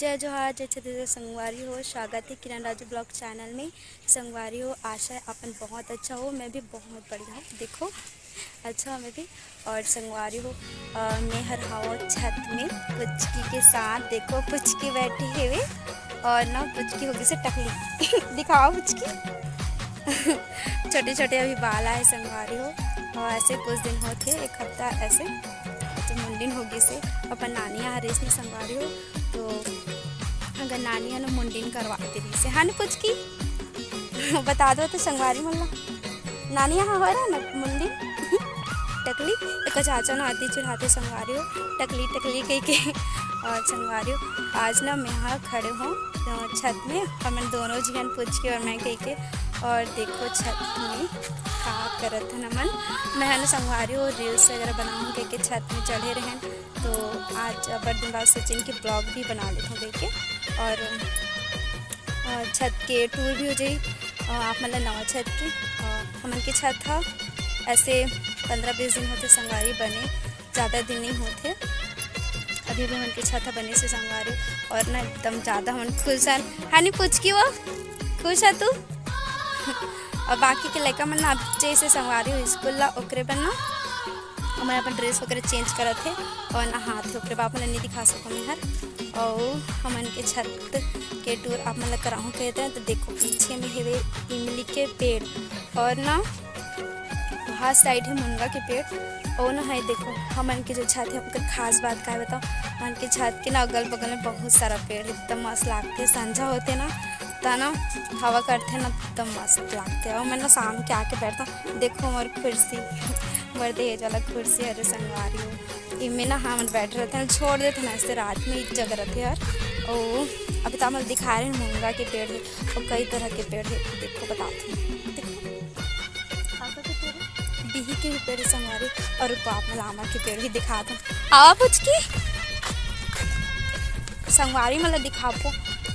जय जोहार जय छत्तीसगढ़ संगवारी हो। स्वागत है किरण राजू ब्लॉग चैनल में। संगवारी हो, आशा है अपन बहुत अच्छा हो। मैं भी बहुत बढ़िया हूँ। देखो अच्छा मैं भी। और संगवारी हो, मैं हर हवा छत में पुचकी के साथ। देखो पुचकी बैठी हुए और ना पुचकी होगी से टकली दिखाओ पुचकी छोटे छोटे अभी बाल आए संगवारी हो। और ऐसे कुछ दिन होते, एक हफ्ता ऐसे तो मुंडिन होगी से अपन नानिया हरेस में संगवारी हो। तो अगर नानी है ना मुंडिन करवाते रही से हाँ कुछ की बता दो तो संगवारी मल्ला नानी यहाँ हो रहा ना मुंडिन टकली एक चाचा ना आती चढ़ाते संगवारी हो टकली टकली कह के। और संगवारी हो आज ना मैं यहाँ खड़े हूँ छत में, हम दोनों जीवन पूछ के और मैं कह के। और देखो छत में का करत है नमन, मैं ना संगवारी हो रील्स वगैरह बनाऊँ कह के छत में चढ़े रहें। तो आज बड़े दिन बाद सोचें कि ब्लॉग भी बना लेता हूँ देख के। और छत के टूर भी हो जाए। आप मतलब नवा छत की हमन की छत था ऐसे 15-20 दिन होते संगवारी बने, ज़्यादा दिन नहीं होते। अभी भी हमन की छत बने से संगवारी। और ना एकदम ज़्यादा हम खुश हैं है नहीं पूछ की वो खुश है तू और बाकी के लड़का मन ना जैसे संगवारी हो स्कूल ला ओकरे पर ना हमारे अपन ड्रेस वगैरह चेंज करत थे और ना हाथ ओकरे बाप मन नहीं दिखा सको मैं हर। और हमन के छत के टूर आप मतलब कराऊँ कहते हैं। तो देखो पीछे में है इमली के पेड़ और ना वहाँ साइड है मुनगा के पेड़। और ना है देखो हमन के जो छत है आपका खास बात का है बताओ, हमन के छत के ना अगल बगल में बहुत सारा पेड़ एकदम मस्त लागते। संझा होते ना तो ना हवा करते ना एकदम मस्त लगते। और मैं ना शाम के आके बैठता हूँ। देखो हमारी कुर्सी बड़े दहेज वाला कुर्सी अरे संगवारी हो इनमें ना हम बैठ रहते हैं, छोड़ देते ना ऐसे रात में एक जगह रहते यार। और अभी तो हम दिखा रहे हैं मुनगा के पेड़ है और कई तरह के पेड़ है। देखो बताती हूँ, बिही के भी पेड़ संगवारी और बाप में लामा के पेड़ भी दिखाता हूँ। आवा पुचकी संगवारी मतलब दिखापो।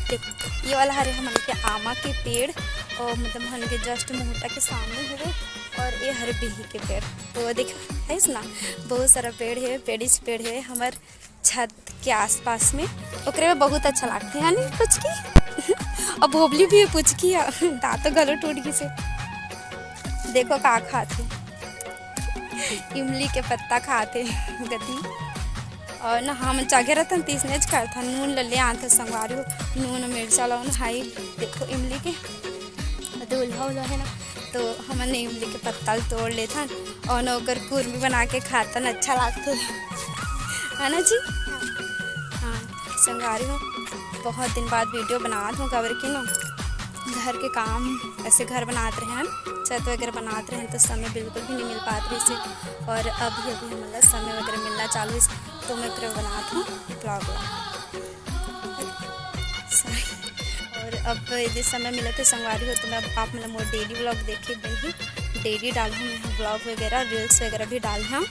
देखो ये वाला हरे हमन के आमा के पेड़ और मतलब हमन के जस्ट मुहूर्ता के सामने हुए। और ये हरे बिही के पेड़ तो देखो है ना बहुत सारा पेड़ है, पेड़ है हमार छत के आसपास में। ओकरे में बहुत अच्छा लगते है नहीं पुचकी और भोबली भी पुचकी दाँतों गलो टूट गई से। देखो का खाते इमली के पत्ता खाते गति। और ना हम चाहे रहता तीसनेज करता नून ले आते संगवारी हो नून मिर्चा लौन हाई। देखो इमली के दूल्हा उल्हा है ना तो हमने इमली के पत्ता तोड़ लेता और ना ओकर कुरमी बना के खाता ना अच्छा लगता है ना जी। हाँ संगवारी हो बहुत दिन बाद वीडियो बनाते हूँ कवर की ना घर के काम ऐसे घर बनाते रहे छत वगैरह बनाते रहे तो समय बिल्कुल भी नहीं मिल पाते इसे। और अभी मतलब समय वगैरह मिलना चालू तो मैं फिर बनाती हूँ ब्लॉग। और अब यदि समय मिला तो संगवारी हो तो मैं आप मतलब मोर डेली ब्लॉग देखे भी डेली डाल हूँ मैं ब्लॉग वगैरह रील्स वगैरह भी डाल हूँ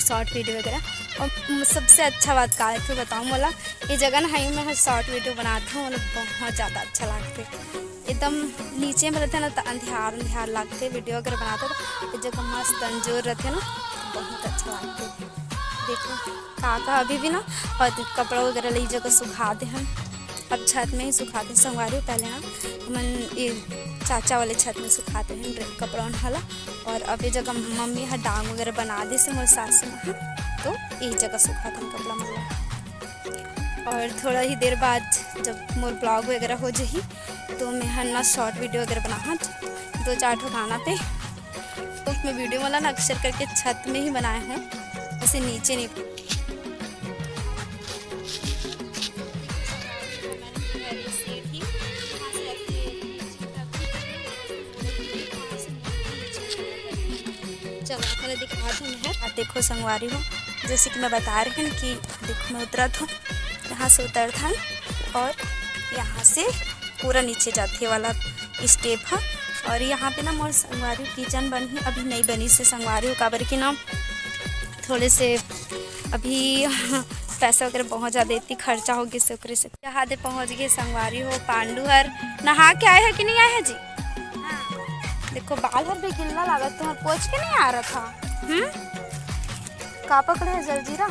शॉर्ट वीडियो वगैरह। और सबसे अच्छा बात का है फिर बताऊँ बोला ये जगह ना है मैं शॉर्ट वीडियो बनाता हूँ मतलब बहुत ज़्यादा अच्छा लगते। एकदम नीचे में रहते ना तो अंधियार लगते वीडियो वगैरह बनाते तो ये जगह मस्त अंजोर रहते ना तो बहुत अच्छा लगते। देखो काका अभी भी ना और कपड़ा वगैरह ले जगह सुखाते हम अब छत में ही सुखाते संगवारी पहले ना मन ये चाचा वाले छत में सुखाते हैं कपड़ा वाला। और अभी जगह मम्मी यहाँ डांग वगैरह बना दी से मोर सास में तो एक जगह सुखाते हैं कपड़ा मतलब। और थोड़ा ही देर बाद जब मोर ब्लॉग वगैरह हो जाही तो मैं हर ना शॉर्ट वीडियो वगैरह बना 2-4 ठो गाना पे तो मैं वीडियो वाला ना अक्सर करके छत में ही बनाए हैं ऐसे नीचे नहीं। चलो दिखा दूँ मैं देखो संगवारी हो जैसे कि मैं बता रही हूँ कि देखो मैं उतरा था यहाँ से उतर था और यहाँ से पूरा नीचे जाते वाला स्टेप है। और यहाँ पे ना मोर संगवारी किचन बनी अभी नहीं बनी से संगवारी हो काबर की ना थोड़े से अभी पैसा वगैरह बहुत ज़्यादा इतनी खर्चा होगी से ओकरे से यहाँ दे पहुँच गए संगवारी हो। पांडू हर नहा के आए हैं कि नहीं आए हैं जी। देखो बाल हर भी गिल्ला लागत तो पोछ के नहीं आ रहा था का पकड़े है जलजीरा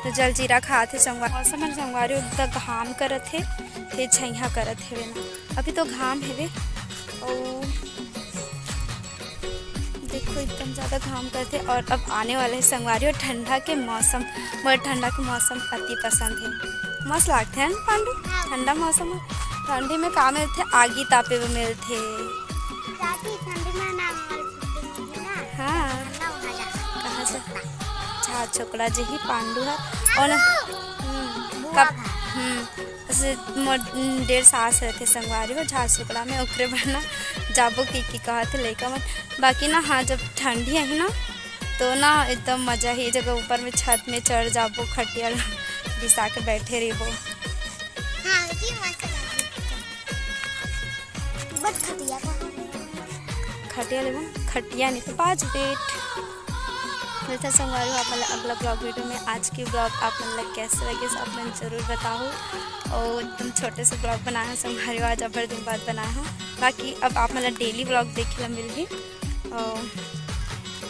तो जलजीरा खाते संगवारी मौसम में संगवारी एकदम घाम करत है फिर छैया करत है ना अभी तो घाम है वे और देखो एकदम ज़्यादा घाम करते और अब आने वाले है संगवारी और ठंडा के मौसम मुझे ठंडा के मौसम अति पसंद है मस्त लगते हैं पांडू ठंडा मौसम में ठंडी में का मिलते आगी तापे में मिलते हाँ कहाँ से झाड़ छोकड़ा जी ही पांडू है और कब ऐसे 1.5 सास रहते संगवारी और झाड़ छोकड़ा में ओकरे बना जाबो की कहते लड़का मन बाकी ना हाँ जब ठंडी है ना तो ना एकदम मज़ा ही जगह ऊपर में छत में चढ़ जाबो खटिया बिछा के बैठे रहो खटिया ले खटिया नहीं तो 5 बेट मिलता संगवारी आप मतलब अगला ब्लॉग वीडियो में। आज की ब्लॉग आप मतलब कैसे लगे आप मैंने ज़रूर बताओ और एकदम छोटे से ब्लॉग बनाए हैं संगवारी आज अबर दिन बाद बनाया हूँ बाकी अब आप मतलब डेली ब्लॉग देखे मिल गई और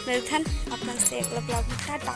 मिलता है अपन से अगला ब्लॉग में टाटा।